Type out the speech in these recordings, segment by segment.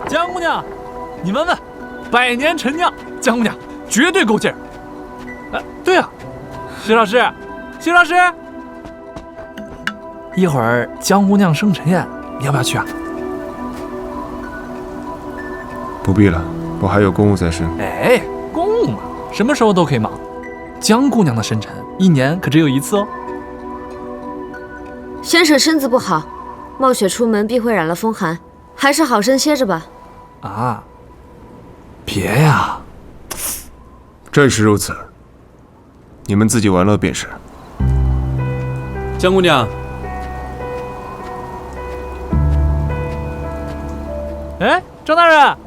江姑娘，你闻闻，百年陈酿，江姑娘绝对够劲儿。对啊，徐老师，徐老师，一会儿江姑娘生辰宴，你要不要去啊？不必了，我还有公务在身。哎，公务嘛，什么时候都可以忙。江姑娘的生辰，一年可只有一次哦。先生身子不好，冒雪出门必会染了风寒，还是好生歇着吧。啊，别呀！正是如此，你们自己玩乐便是。江姑娘，哎，张大人，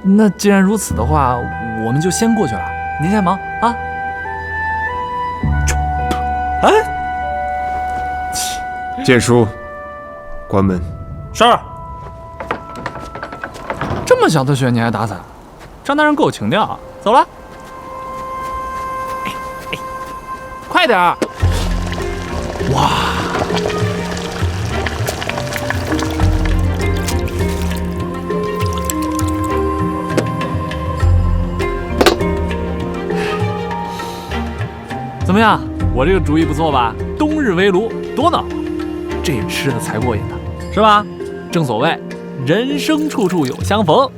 那既然如此的话，我们就先过去了。您先忙啊。哎，剑叔，关门。是。这么小的雪你还打伞，张大人够情调啊！走了，快点儿！哇！怎么样？我这个主意不错吧？冬日围炉多暖和，这吃的才过瘾呢，是吧？正所谓人生处处有相逢。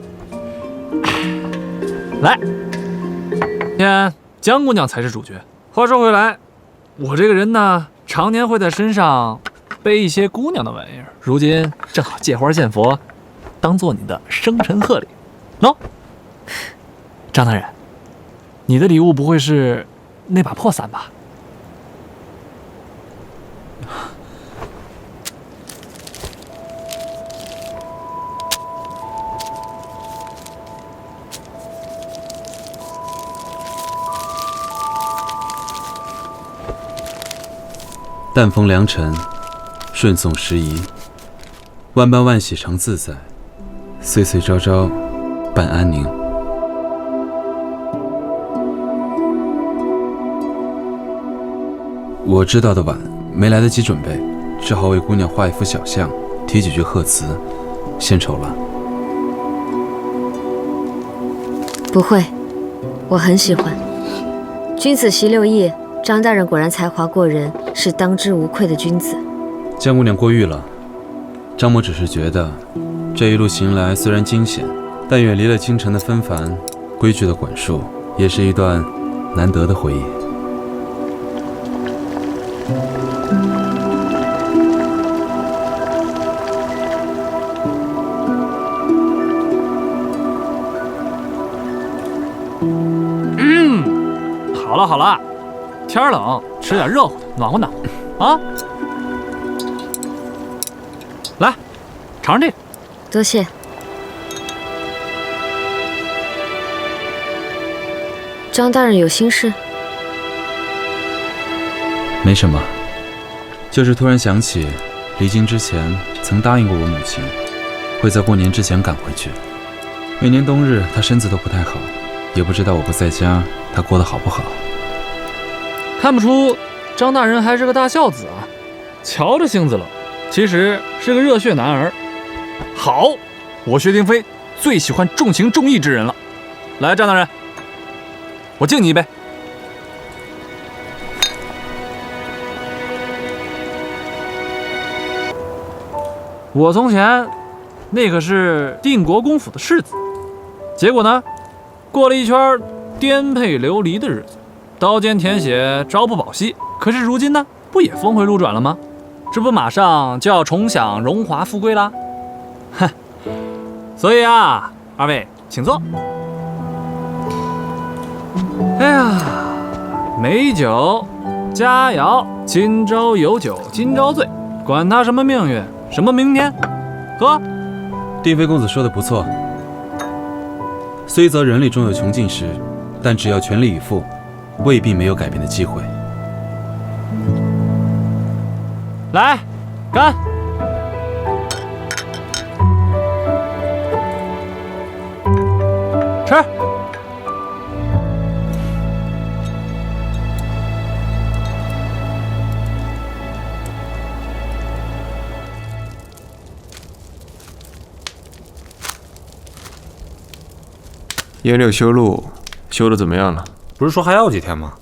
来，今天江姑娘才是主角。话说回来，我这个人呢，常年会在身上背一些姑娘的玩意儿，如今正好借花献佛，当做你的生辰贺礼。喏，张大人，你的礼物不会是那把破伞吧？淡风良辰，顺送时宜，万般万喜常自在，岁岁朝朝伴安宁。我知道的晚，没来得及准备，只好为姑娘画一幅小像，题几句贺词，献丑了。不会，我很喜欢。君子习六艺，张大人果然才华过人，是当之无愧的君子。江姑娘过誉了。张某只是觉得，这一路行来虽然惊险，但远离了京城的纷繁，规矩的管束，也是一段难得的回忆。好了好了，天冷，吃点热乎的，暖和暖和啊！来，尝尝这个。多谢。张大人有心事？没什么，就是突然想起，离京之前曾答应过我母亲，会在过年之前赶回去。每年冬日她身子都不太好，也不知道我不在家，她过得好不好。看不出张大人还是个大孝子啊，瞧着性子冷，其实是个热血男儿。好，我薛丁飞最喜欢重情重义之人了。来，张大人，我敬你一杯。我从前那可是定国公府的世子，结果呢，过了一圈颠沛流离的日子，刀尖舔血，朝不保夕。可是如今呢，不也峰回路转了吗？这不马上就要重享荣华富贵啦？哼！所以啊，二位请坐。哎呀，美酒佳肴，今朝有酒今朝醉，管他什么命运，什么明天，喝！定飞公子说的不错，虽则人力终有穷尽时，但只要全力以赴，未必没有改变的机会。来，干！吃！烟六修路修的怎么样了？不是说还要几天吗？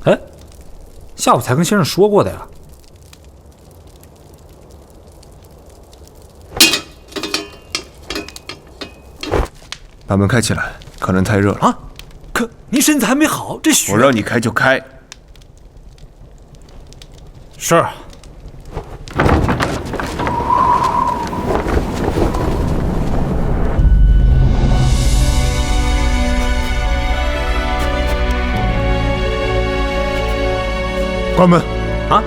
哎，下午才跟先生说过的呀。把门开起来，可能太热了。啊，可您身子还没好，这雪……我让你开就开。是。关门。啊。